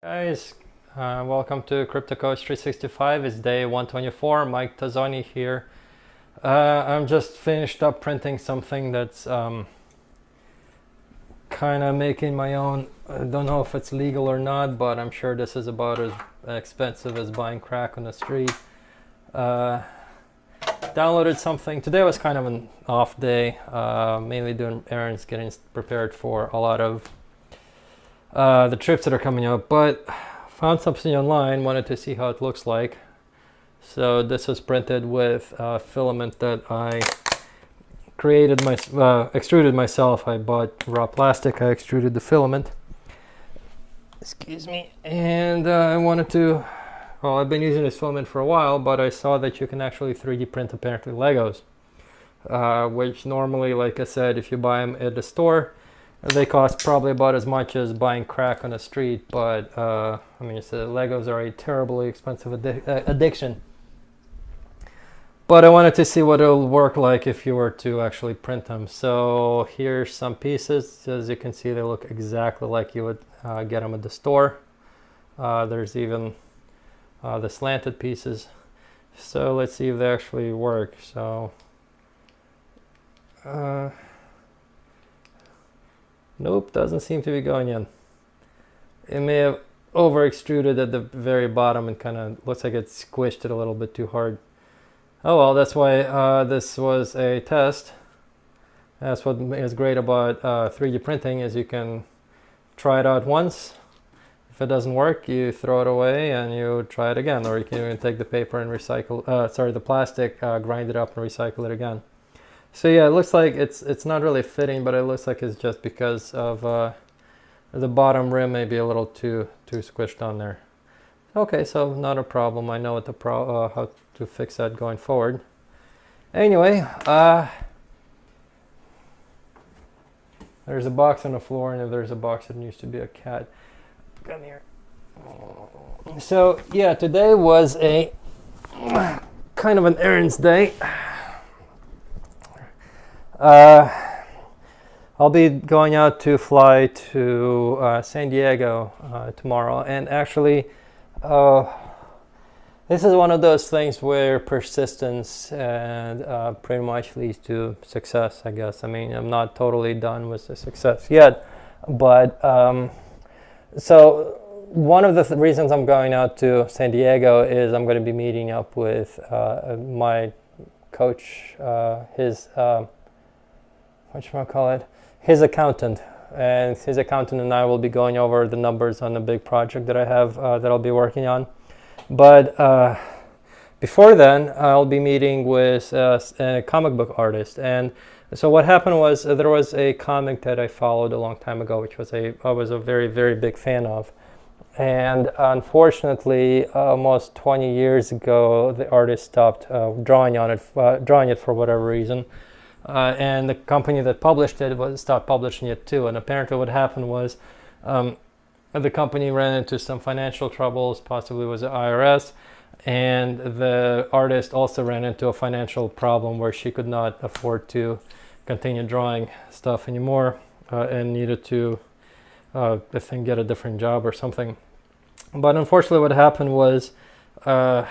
Guys, welcome to CryptoCoach365. It's day 124. Mike Tozoni here. I'm just finished up printing something that's kind of making my own. I don't know if it's legal or not, but I'm sure this is about as expensive as buying crack on the street. Downloaded something. Today was kind of an off day, mainly doing errands, getting prepared for a lot of the trips that are coming up, but found something online, wanted to see how it looks like. So this was printed with filament that I created, extruded myself. I bought raw plastic, I extruded the filament. Excuse me. And I wanted to, well, I've been using this filament for a while, but I saw that you can actually 3D print apparently Legos, which normally, like I said, if you buy them at the store, they cost probably about as much as buying crack on the street, but I mean, Legos are a terribly expensive addiction. But I wanted to see what it'll work like if you were to actually print them. So here's some pieces. As you can see, they look exactly like you would get them at the store. There's even the slanted pieces. So let's see if they actually work. So nope, doesn't seem to be going in. It may have over extruded at the very bottom and kind of looks like it squished it a little bit too hard. Oh well, that's why this was a test. That's what is great about 3D printing, is you can try it out once. If it doesn't work, you throw it away and you try it again, or you can even take the paper and recycle, the plastic, grind it up and recycle it again. So yeah, it looks like it's not really fitting, but it looks like it's just because of the bottom rim may be a little too squished on there. Okay, so not a problem. I know what how to fix that going forward. Anyway, there's a box on the floor, and if there's a box, it needs to be a cat. Come here. So yeah, today was a kind of an errands day. I'll be going out to fly to San Diego tomorrow, and actually this is one of those things where persistence and pretty much leads to success, I guess. I mean, I'm not totally done with the success yet, but so one of the reasons I'm going out to San Diego is I'm going to be meeting up with my coach, his his accountant, and his accountant and I will be going over the numbers on the big project that I have that I'll be working on. But before then, I'll be meeting with a comic book artist. And so what happened was there was a comic that I followed a long time ago, which was I was a very, very big fan of. And unfortunately, almost 20 years ago, the artist stopped drawing it for whatever reason. And the company that published it stopped publishing it too. And apparently what happened was the company ran into some financial troubles, possibly was the IRS, and the artist also ran into a financial problem where she could not afford to continue drawing stuff anymore and needed to, I think, get a different job or something. But unfortunately what happened was the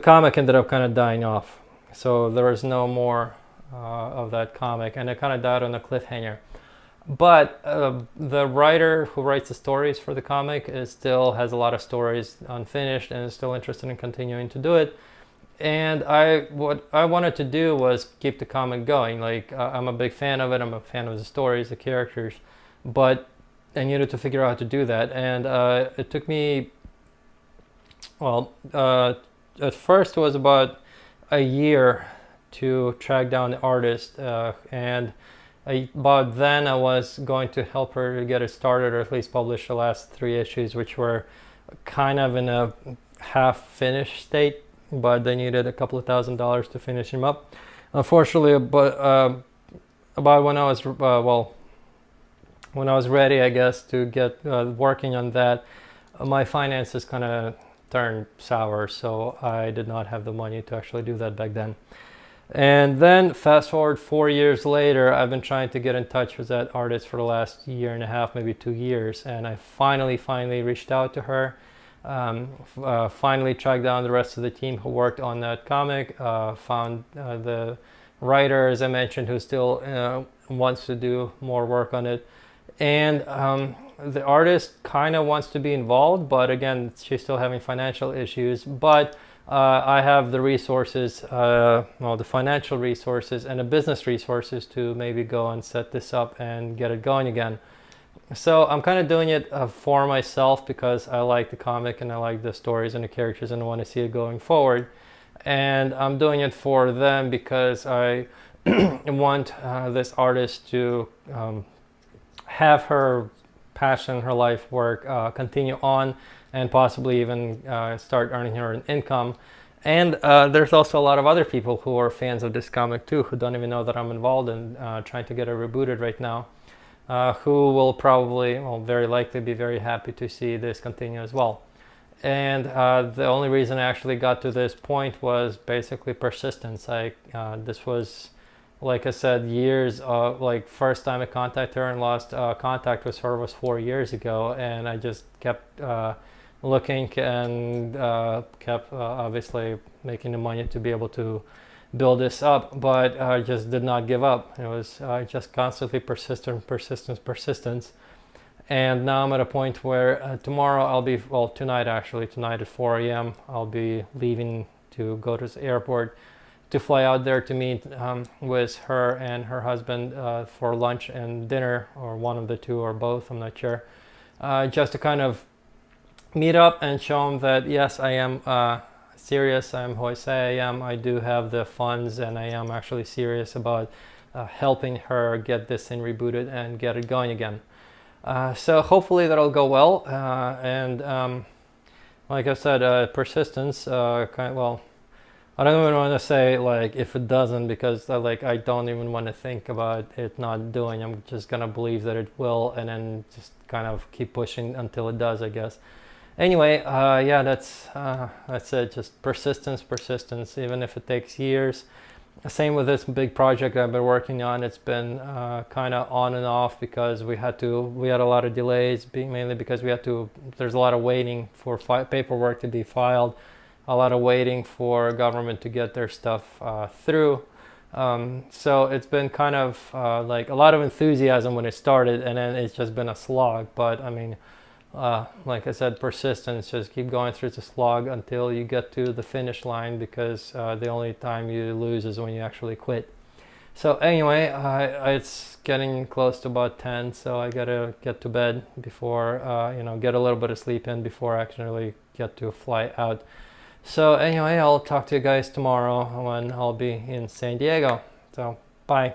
comic ended up kind of dying off. So there was no more of that comic, and it kind of died on a cliffhanger. But the writer who writes the stories for the comic still has a lot of stories unfinished and is still interested in continuing to do it. And what I wanted to do was keep the comic going. Like, I'm a big fan of it. I'm a fan of the stories, the characters, but I needed to figure out how to do that. And it took me, well, at first it was about a year to track down the artist, and about then I was going to help her to get it started, or at least publish the last 3 issues, which were kind of in a half finished state, but they needed a couple of $1,000s to finish them up. Unfortunately, about when I was when I was ready, I guess, to get working on that, my finances kind of turned sour, so I did not have the money to actually do that back then. And then fast forward 4 years later, I've been trying to get in touch with that artist for the last year and a half, maybe 2 years. And I finally reached out to her. Finally tracked down the rest of the team who worked on that comic. Found the writer, as I mentioned, who still wants to do more work on it. And the artist kind of wants to be involved, but again, she's still having financial issues. But I have the resources, the financial resources and the business resources to maybe go and set this up and get it going again. So I'm kind of doing it for myself because I like the comic and I like the stories and the characters and I want to see it going forward. And I'm doing it for them because I want this artist to have her passion, her life work continue on, and possibly even start earning her an income. And there's also a lot of other people who are fans of this comic too, who don't even know that I'm involved in trying to get it rebooted right now, who will probably, well, very likely be very happy to see this continue as well. And the only reason I actually got to this point was basically persistence. This was, like I said, years of, like, first time I contacted her and lost contact with her was 4 years ago, and I just kept looking and kept obviously making the money to be able to build this up, but I just did not give up. It was just constantly persistence. And now I'm at a point where tomorrow I'll be, well, tonight at 4 a.m. I'll be leaving to go to the airport to fly out there to meet with her and her husband for lunch and dinner, or one of the two or both, I'm not sure, just to kind of meet up and show them that yes, I am serious, I'm who I say I am, I do have the funds, and I am actually serious about helping her get this thing rebooted and get it going again. So hopefully that'll go well, and like I said, persistence, I don't even want to say like if it doesn't, because I don't even want to think about it not doing. I'm just gonna believe that it will, and then just kind of keep pushing until it does, I guess. Anyway, yeah, that's it. Just persistence, even if it takes years. Same with this big project I've been working on. It's been kind of on and off because we had a lot of delays, mainly because there's a lot of waiting for paperwork to be filed, a lot of waiting for government to get their stuff through. So it's been kind of like a lot of enthusiasm when it started, and then it's just been a slog. But I mean, like I said, persistence, just keep going through the slog until you get to the finish line, because the only time you lose is when you actually quit. So anyway, it's getting close to about 10, so I gotta get to bed before, get a little bit of sleep in before I actually get to fly out. So anyway, I'll talk to you guys tomorrow when I'll be in San Diego. So bye.